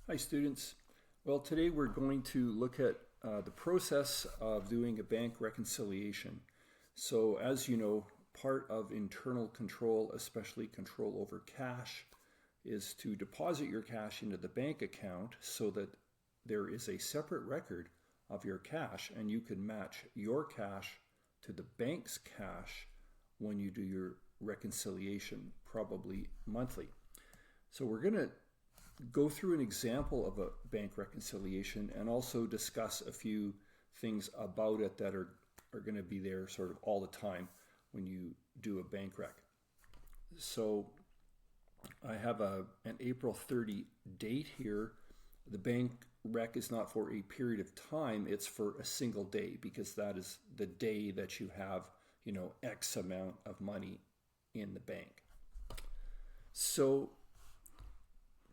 Hi students. Well, today we're going to look at the process of doing a bank reconciliation. So as you know, part of internal control, especially control over cash, is to deposit your cash into the bank account so that there is a separate record of your cash and you can match your cash to the bank's cash when you do your reconciliation, probably monthly. So we're going to go through an example of a bank reconciliation and also discuss a few things about it that are going to be there sort of all the time when you do a bank rec. So I have an April 30 date here. The bank rec is not for a period of time, it's for a single day because that is the day that you have, X amount of money in the bank. So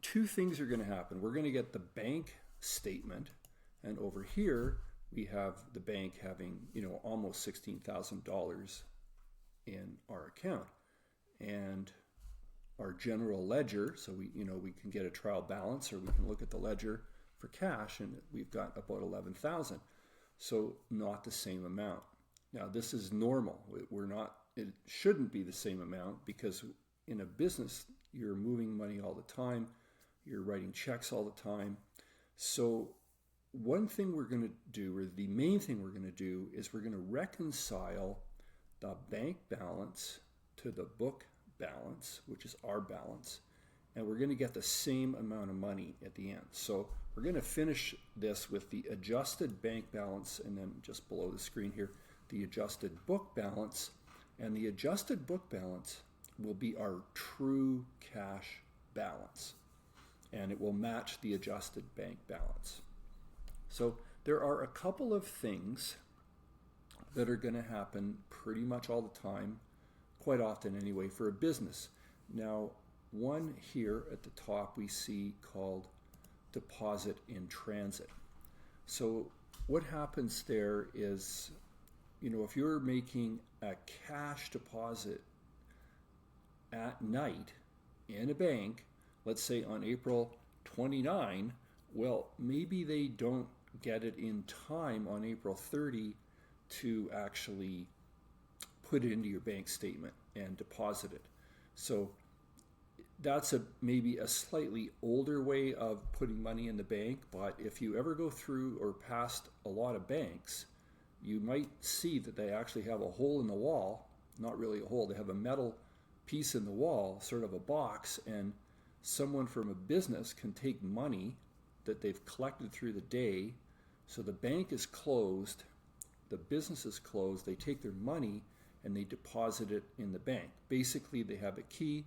two things are going to happen. We're going to get the bank statement, and over here we have the bank having, almost $16,000 in our account, and our general ledger. So we can get a trial balance, or we can look at the ledger for cash, and we've got about 11,000. So not the same amount. Now this is normal. It shouldn't be the same amount because in a business you're moving money all the time. You're writing checks all the time. So one thing we're going to do, or the main thing we're going to do, is we're going to reconcile the bank balance to the book balance, which is our balance, and we're going to get the same amount of money at the end. So we're going to finish this with the adjusted bank balance, and then just below the screen here, the adjusted book balance, and the adjusted book balance will be our true cash balance, and it will match the adjusted bank balance. So there are a couple of things that are going to happen pretty much all the time, quite often anyway, for a business. Now, one here at the top we see called deposit in transit. So what happens there is, if you're making a cash deposit at night in a bank, let's say on April 29, well, maybe they don't get it in time on April 30 to actually put it into your bank statement and deposit it. So that's maybe a slightly older way of putting money in the bank, but if you ever go through or past a lot of banks, you might see that they actually have a hole in the wall. Not really a hole, they have a metal piece in the wall, sort of a box, and someone from a business can take money that they've collected through the day. So the bank is closed, the business is closed, they take their money and they deposit it in the bank. Basically, they have a key,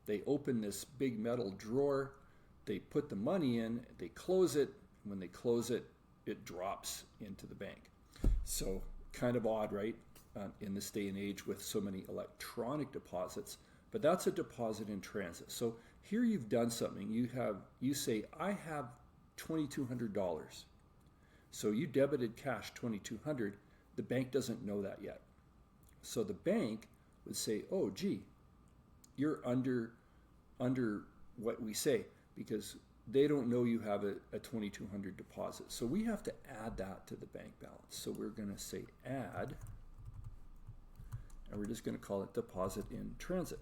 they open this big metal drawer, they put the money in, they close it. When they close it, it drops into the bank. So kind of odd, right? In this day and age with so many electronic deposits, but that's a deposit in transit. So here you've done something. You say, I have $2,200. So you debited cash $2,200. The bank doesn't know that yet. So the bank would say, oh, gee, you're under what we say, because they don't know you have a $2,200 deposit. So we have to add that to the bank balance. So we're going to say add, and we're just going to call it deposit in transit.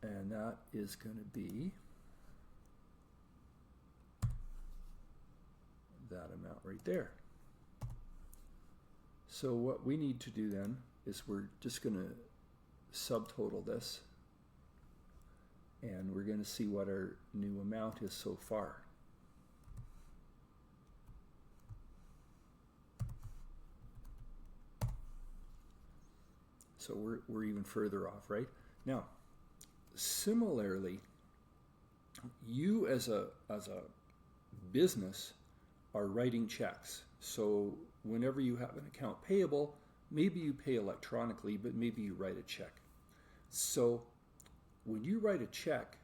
And that is going to be that amount right there. So what we need to do then is we're just going to subtotal this, and we're going to see what our new amount is so far. So we're even further off, right? Now, similarly, you as a business are writing checks. So whenever you have an account payable, maybe you pay electronically, but maybe you write a check. So when you write a check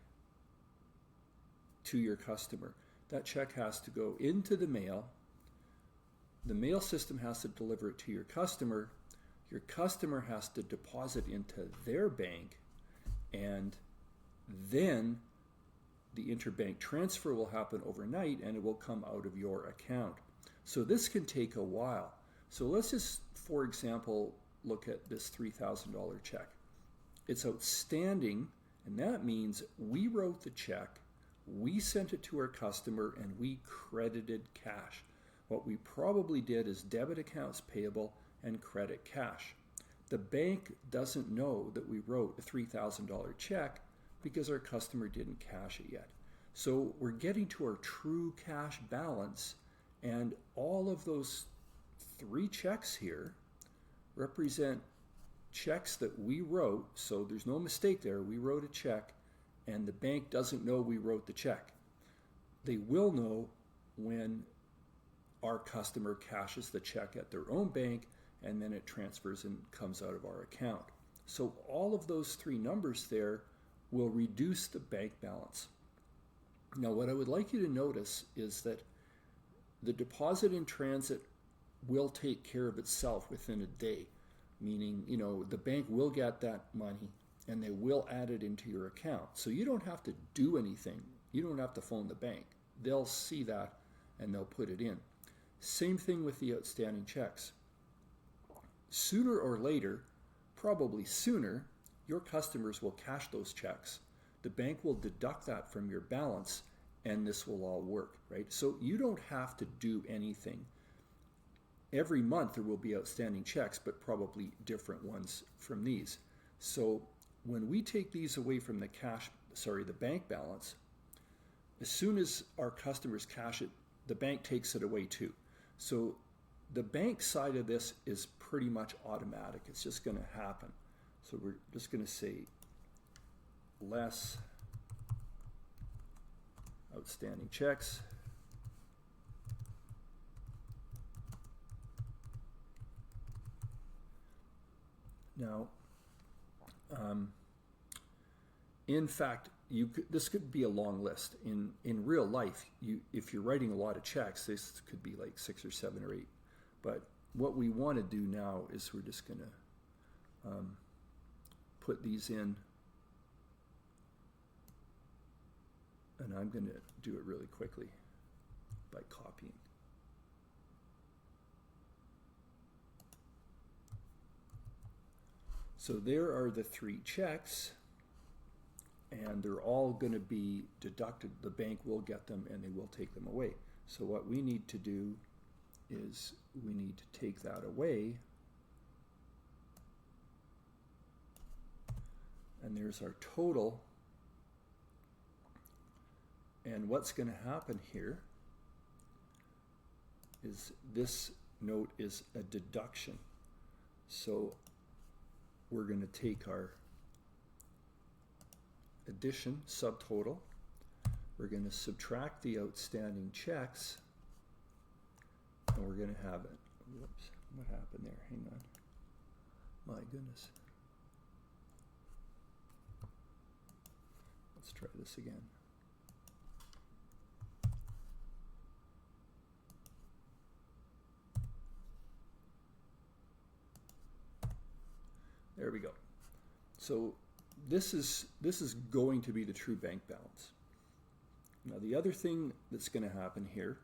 to your customer, that check has to go into the mail. The mail system has to deliver it to your customer. Your customer has to deposit into their bank, and then the interbank transfer will happen overnight and it will come out of your account. So this can take a while. So let's just, for example, look at this $3,000 check. It's outstanding, and that means we wrote the check, we sent it to our customer, and we credited cash. What we probably did is debit accounts payable and credit cash. The bank doesn't know that we wrote a $3,000 check because our customer didn't cash it yet. So we're getting to our true cash balance, and all of those 3 checks here represent checks that we wrote, so there's no mistake there. We wrote a check, and the bank doesn't know we wrote the check. They will know when our customer cashes the check at their own bank, and then it transfers and comes out of our account. So all of those 3 numbers there will reduce the bank balance. Now, what I would like you to notice is that the deposit in transit will take care of itself within a day, meaning, the bank will get that money and they will add it into your account. So you don't have to do anything. You don't have to phone the bank. They'll see that and they'll put it in. Same thing with the outstanding checks. Sooner or later, probably sooner, your customers will cash those checks. The bank will deduct that from your balance, and this will all work, right? So you don't have to do anything. Every month there will be outstanding checks, but probably different ones from these. So when we take these away from the bank balance, as soon as our customers cash it, the bank takes it away too. So the bank side of this is pretty much automatic. It's just going to happen. So we're just going to say less outstanding checks. Now, in fact, this could be a long list. In real life, if you're writing a lot of checks, this could be like 6 or 7 or 8. But what we want to do now is we're just going to put these in, and I'm going to do it really quickly by copying. So there are the 3 checks, and they're all going to be deducted. The bank will get them and they will take them away. So what we need to do is we need to take that away, and there's our total. And what's going to happen here is this note is a deduction. So we're going to take our addition subtotal, we're going to subtract the outstanding checks, and we're going to have it. Whoops, what happened there? Hang on. My goodness. Let's try this again. There we go. So this is going to be the true bank balance. Now the other thing that's going to happen here,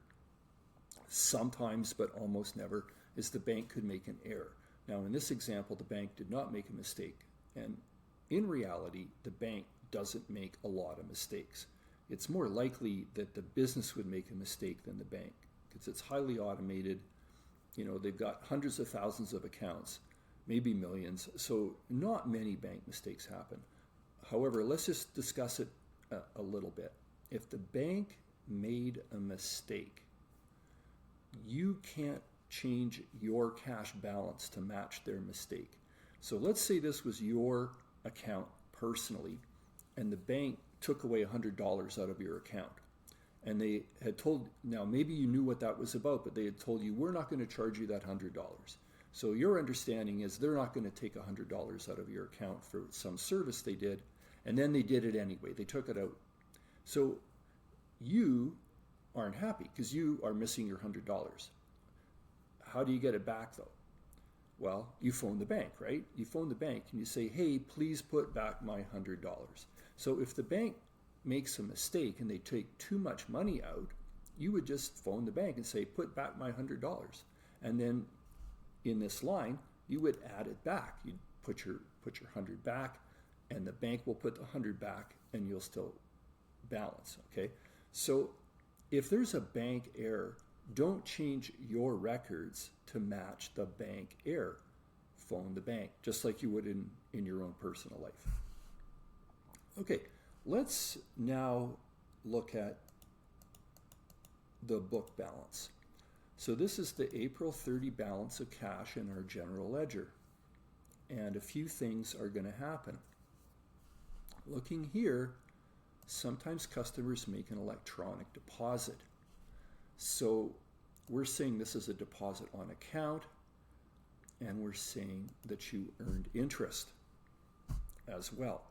sometimes but almost never, is the bank could make an error. Now in this example, the bank did not make a mistake, and in reality, the bank doesn't make a lot of mistakes. It's more likely that the business would make a mistake than the bank, because it's highly automated. They've got hundreds of thousands of accounts, maybe millions, so not many bank mistakes happen. However, let's just discuss it a little bit. If the bank made a mistake, you can't change your cash balance to match their mistake. So let's say this was your account personally, and the bank took away $100 out of your account. And they had told, now maybe you knew what that was about, but they had told you, we're not going to charge you that $100. So your understanding is they're not going to take $100 out of your account for some service they did, and then they did it anyway. They took it out. So you aren't happy because you are missing your $100. How do you get it back though? Well, you phone the bank, right? You phone the bank and you say, hey, please put back my $100. So if the bank makes a mistake and they take too much money out, you would just phone the bank and say, put back my $100. And then in this line, you would add it back. You'd put your 100 back, and the bank will put the 100 back, and you'll still balance, okay? So if there's a bank error, don't change your records to match the bank error. Phone the bank, just like you would in your own personal life. Okay, let's now look at the book balance. So this is the April 30 balance of cash in our general ledger. And a few things are going to happen. Looking here, sometimes customers make an electronic deposit. So we're saying this is a deposit on account, and we're saying that you earned interest as well.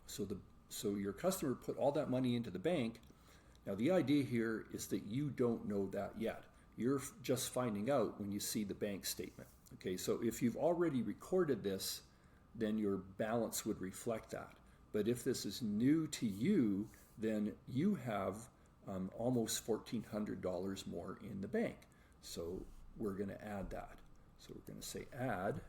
So your customer put all that money into the bank. Now the idea here is that you don't know that yet. You're just finding out when you see the bank statement. Okay, so if you've already recorded this, then your balance would reflect that. But if this is new to you, then you have almost $1,400 more in the bank. So we're going to add that. So we're going to say add.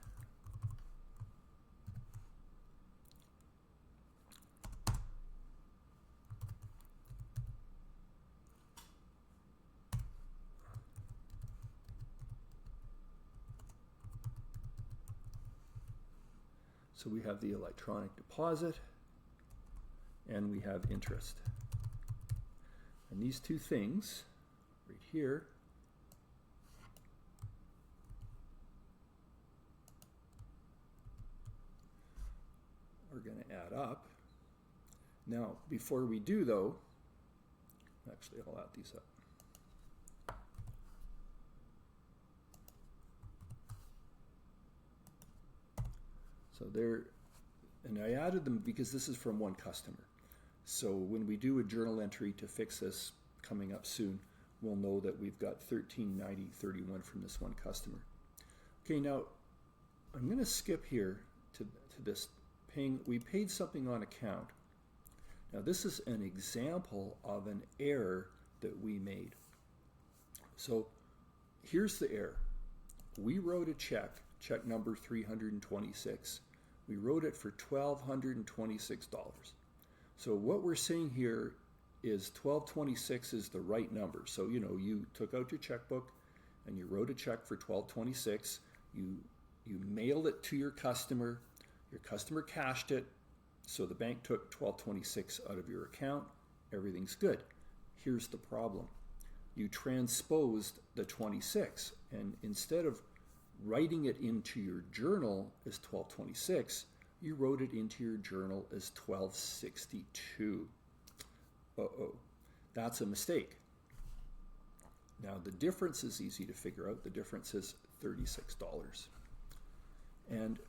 So we have the electronic deposit and we have interest. And these two things right here are going to add up. Now, before we do though, actually I'll add these up. So there, and I added them because this is from one customer. So when we do a journal entry to fix this coming up soon, we'll know that we've got $13.90.31 from this one customer. Okay, now I'm going to skip here to this paying. We paid something on account. Now this is an example of an error that we made. So here's the error. We wrote a check number 326. We wrote it for $1,226. So what we're saying here is 1226 is the right number. So, you know, you took out your checkbook and you wrote a check for 1226. You mailed it to your customer cashed it. So the bank took 1226 out of your account. Everything's good. Here's the problem. You transposed the 26, and instead of writing it into your journal as 1226, you wrote it into your journal as 1262. Uh-oh, that's a mistake. Now the difference is easy to figure out. The difference is $36. And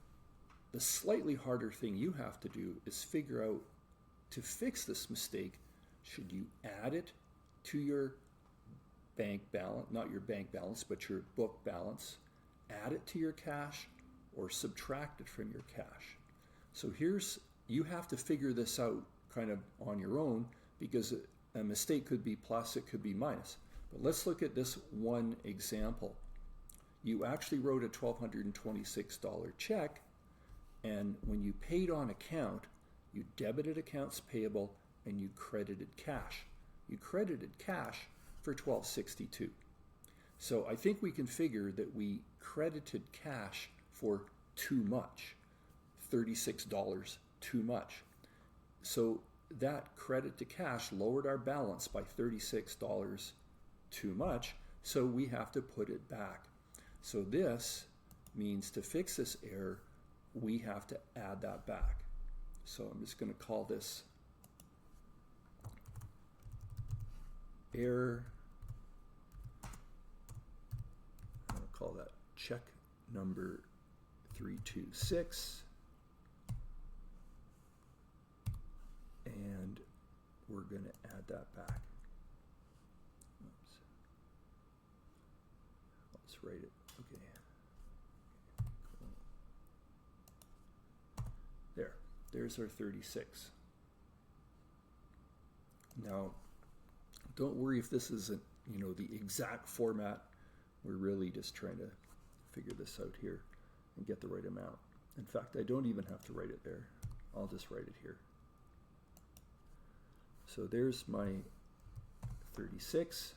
the slightly harder thing you have to do is figure out, to fix this mistake, should you add it to your bank balance, not your bank balance, but your book balance, add it to your cash, or subtract it from your cash? So you have to figure this out kind of on your own, because a mistake could be plus, it could be minus. But let's look at this one example. You actually wrote a $1,226 check, and when you paid on account, you debited accounts payable and you credited cash. You credited cash for $1,262. So I think we can figure that we credited cash for too much, $36 too much. So that credit to cash lowered our balance by $36 too much, so we have to put it back. So this means to fix this error, we have to add that back. So I'm just going to call this error. I'm going to call that check number 326. And we're going to add that back. Oops. Let's write it. Okay. There's our 36. Now, don't worry if this isn't, the exact format. We're really just trying to figure this out here and get the right amount. In fact, I don't even have to write it there. I'll just write it here. So there's my 36,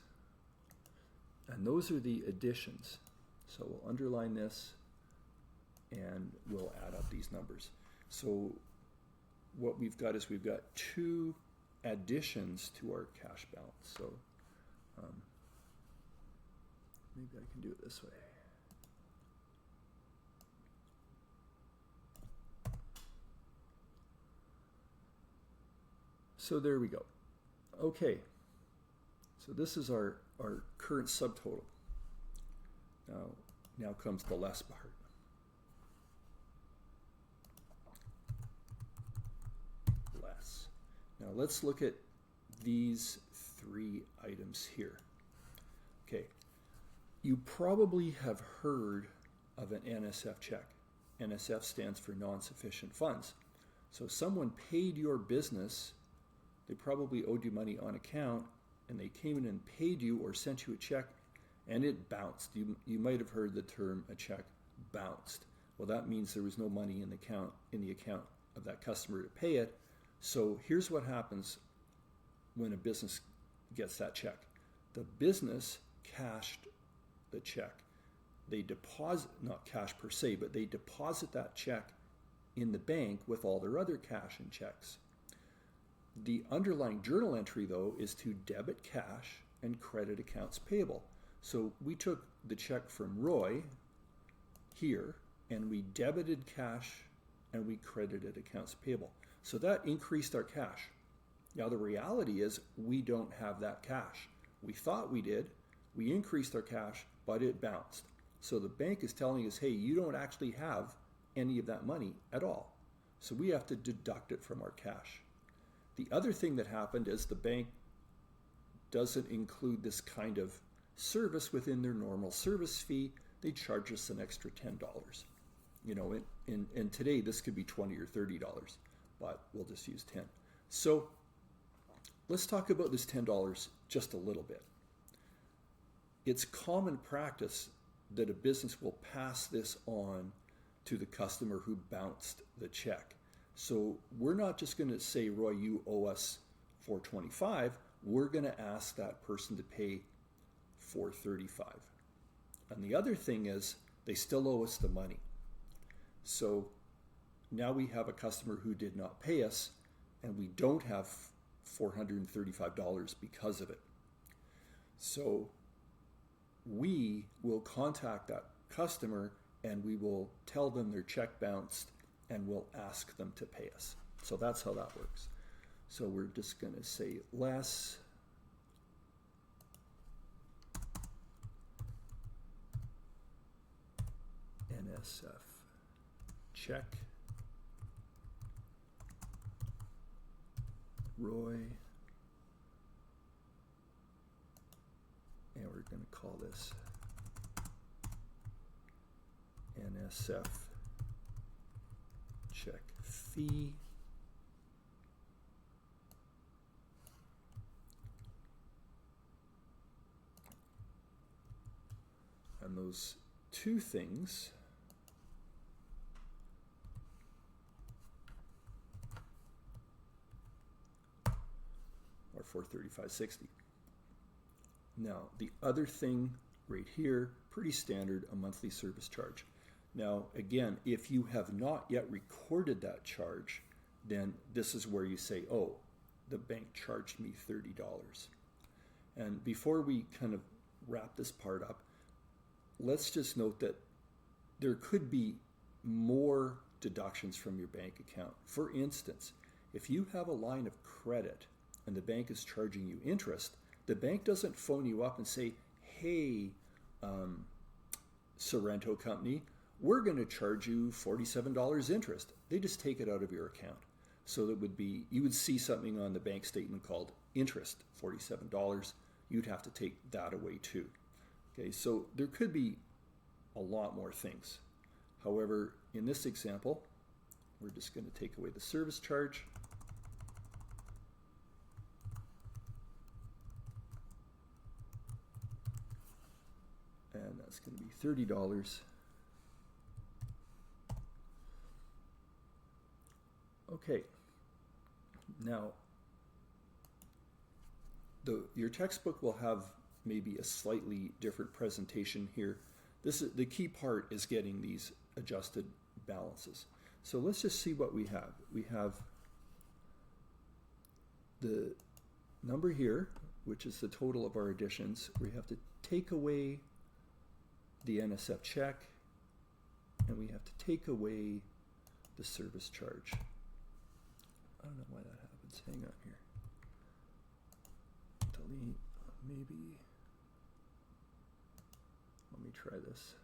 and those are the additions. So we'll underline this, and we'll add up these numbers. So what we've got is we've got two additions to our cash balance. So maybe I can do it this way. So there we go. Okay, so this is our current subtotal. Now comes the less part. Less. Now let's look at these three items here. Okay, you probably have heard of an NSF check. NSF stands for non-sufficient funds. So someone paid your business, they probably owed you money on account, and they came in and paid you or sent you a check, and it bounced. You might have heard the term a check bounced. Well, that means there was no money in the account of that customer to pay it. So here's what happens when a business gets that check. The business cashed the check. They deposit, not cash per se, but they deposit that check in the bank with all their other cash and checks. The underlying journal entry, though, is to debit cash and credit accounts payable. So we took the check from Roy here, and we debited cash and we credited accounts payable. So that increased our cash. Now the reality is we don't have that cash. We thought we did. We increased our cash, but it bounced. So the bank is telling us, hey, you don't actually have any of that money at all. So we have to deduct it from our cash. The other thing that happened is the bank doesn't include this kind of service within their normal service fee. They charge us an extra $10. And today this could be $20 or $30, but we'll just use 10. So let's talk about this $10 just a little bit. It's common practice that a business will pass this on to the customer who bounced the check. So we're not just going to say, Roy, you owe us $425. We're going to ask that person to pay $435. And the other thing is they still owe us the money. So now we have a customer who did not pay us, and we don't have $435 because of it. So we will contact that customer and we will tell them their check bounced, and we'll ask them to pay us. So that's how that works. So we're just going to say less NSF check Roy, and we're going to call this NSF check fee. And those two things are $435.60. Now, the other thing right here, pretty standard, a monthly service charge. Now, again, if you have not yet recorded that charge, then this is where you say, oh, the bank charged me $30. And before we kind of wrap this part up, let's just note that there could be more deductions from your bank account. For instance, if you have a line of credit and the bank is charging you interest, the bank doesn't phone you up and say, hey, Sorrento Company, we're going to charge you $47 interest. They just take it out of your account. So that would be, you would see something on the bank statement called interest, $47. You'd have to take that away too. Okay, so there could be a lot more things. However, in this example, we're just going to take away the service charge. And that's going to be $30. Okay, now your textbook will have maybe a slightly different presentation here. The key part is getting these adjusted balances. So let's just see what we have. We have the number here, which is the total of our additions. We have to take away the NSF check, and we have to take away the service charge. I don't know why that happens. Hang on here. Delete, maybe. Let me try this.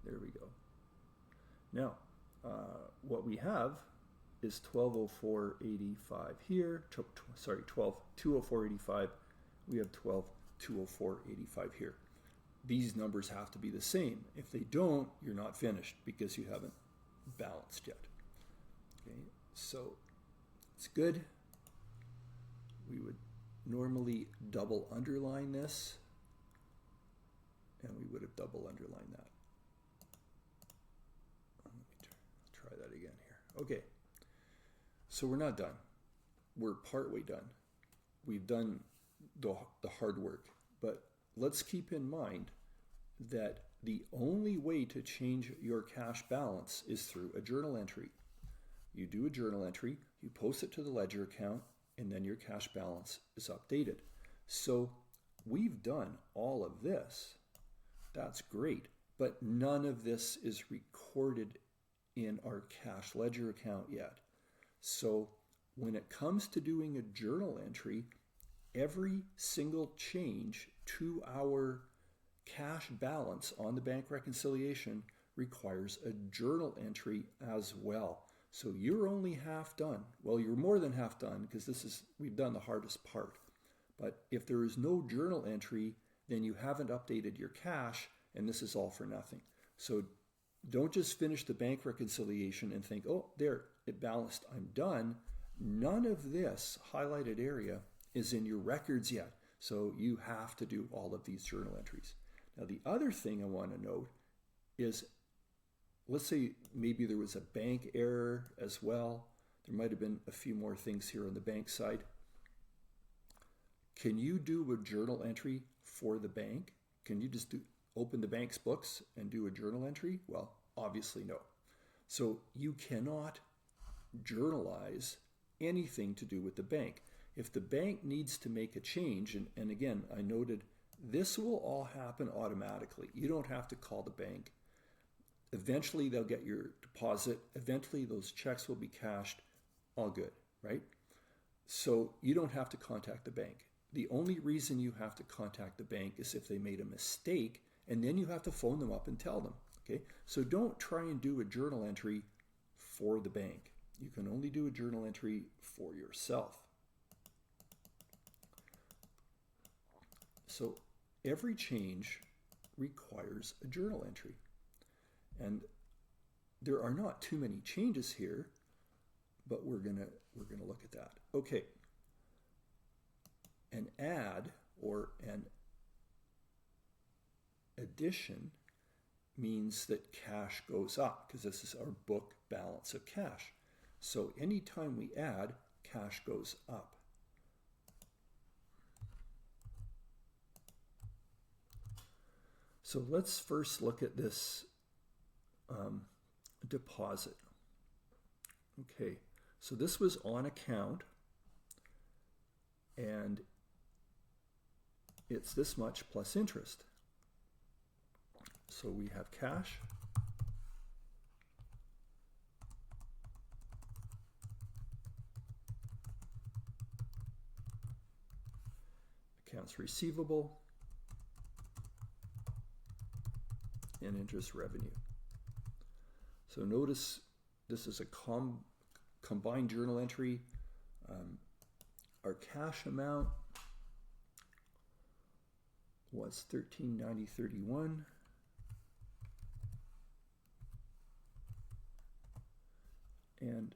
There we go. Now, what we have is 1204.85 here. Sorry, 12.204.85. We have 12.204.85 here. These numbers have to be the same. If they don't, you're not finished because you haven't balanced yet. Okay, so it's good. We would normally double underline this, and we would have double underlined that. Let me try that again here. Okay, so we're not done. We're partway done. We've done the hard work, but let's keep in mind that the only way to change your cash balance is through a journal entry. You do a journal entry, you post it to the ledger account, and then your cash balance is updated. So we've done all of this. That's great, but none of this is recorded in our cash ledger account yet. So when it comes to doing a journal entry, every single change to our cash balance on the bank reconciliation requires a journal entry as well. So you're only half done. Well, you're more than half done because we've done the hardest part. But if there is no journal entry, then you haven't updated your cash, and this is all for nothing. So don't just finish the bank reconciliation and think, oh, there, it balanced, I'm done. None of this highlighted area is in your records yet. So you have to do all of these journal entries. Now, the other thing I want to note is, let's say maybe there was a bank error as well. There might have been a few more things here on the bank side. Can you do a journal entry for the bank? Can you just open the bank's books and do a journal entry? Well, obviously no. So you cannot journalize anything to do with the bank. If the bank needs to make a change, and again, I noted this will all happen automatically. You don't have to call the bank. Eventually they'll get your deposit. Eventually those checks will be cashed. All good, right? So you don't have to contact the bank. The only reason you have to contact the bank is if they made a mistake, and then you have to phone them up and tell them, okay? So don't try and do a journal entry for the bank. You can only do a journal entry for yourself. So every change requires a journal entry. And there are not too many changes here, but we're gonna look at that. Okay. An add or an addition means that cash goes up because this is our book balance of cash. So anytime we add, cash goes up. So let's first look at this deposit. Okay, so this was on account, and it's this much plus interest. So we have cash, accounts receivable, and interest revenue. So notice this is a combined journal entry. Our cash amount was $13.90.31. And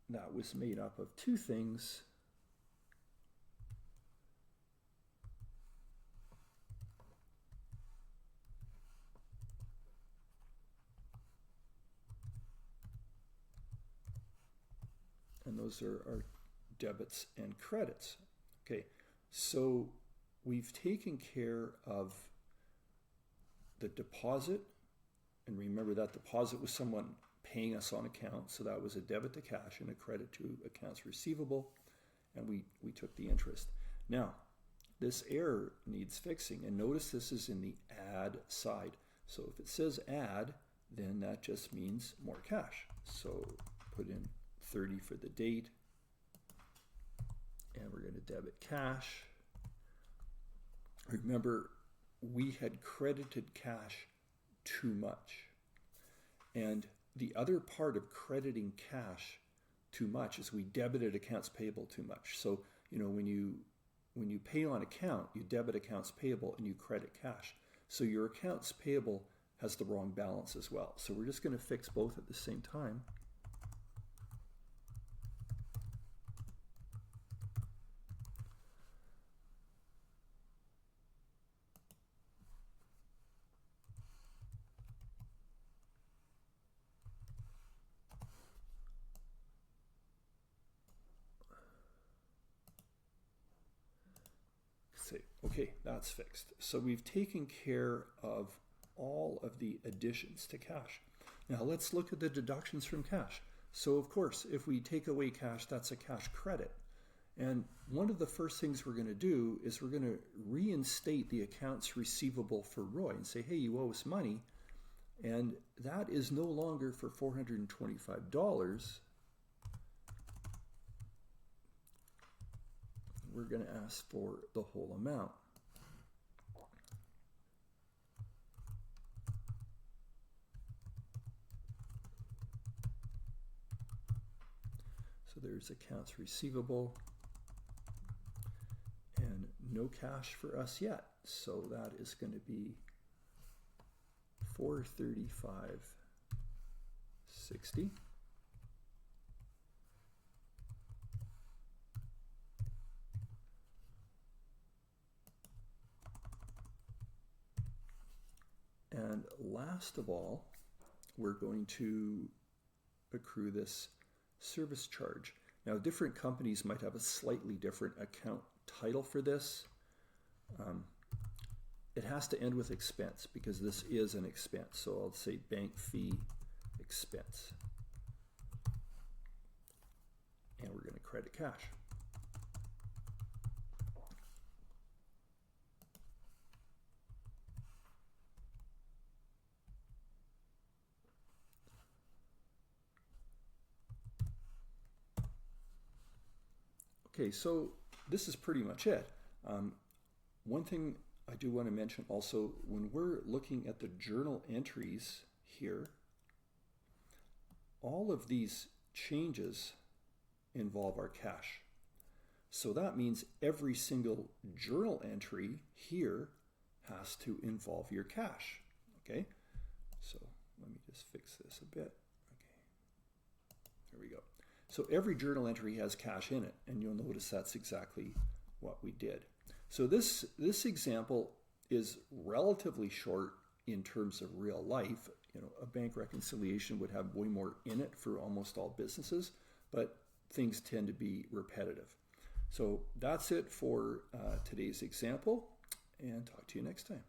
that was made up of two things. And those are our debits and credits. Okay, so we've taken care of the deposit, and remember that deposit was someone paying us on account, so that was a debit to cash and a credit to accounts receivable, and we took the interest. Now, this error needs fixing, and notice this is in the add side. So if it says add, then that just means more cash. So put in 30 for the date, and we're going to debit cash. Remember, we had credited cash too much, and the other part of crediting cash too much is we debited accounts payable too much. So, you know, when you pay on account, you debit accounts payable and you credit cash. So your accounts payable has the wrong balance as well. So we're just going to fix both at the same time. Okay, that's fixed. So we've taken care of all of the additions to cash. Now let's look at the deductions from cash. So of course, if we take away cash, that's a cash credit. And one of the first things we're going to do is we're going to reinstate the accounts receivable for Roy and say, hey, you owe us money. And that is no longer for $425. We're going to ask for the whole amount. So there's accounts receivable and no cash for us yet. So that is going to be $435.60. And last of all, we're going to accrue this service charge. Now, different companies might have a slightly different account title for this. It has to end with expense because this is an expense. So I'll say bank fee expense. And we're going to credit cash. Okay, so this is pretty much it. One thing I do want to mention also, when we're looking at the journal entries here, all of these changes involve our cash. So that means every single journal entry here has to involve your cash. Okay, so let me just fix this a bit. Okay, there we go. So every journal entry has cash in it, and you'll notice that's exactly what we did. So this example is relatively short in terms of real life. You know, a bank reconciliation would have way more in it for almost all businesses, but things tend to be repetitive. So that's it for today's example, and talk to you next time.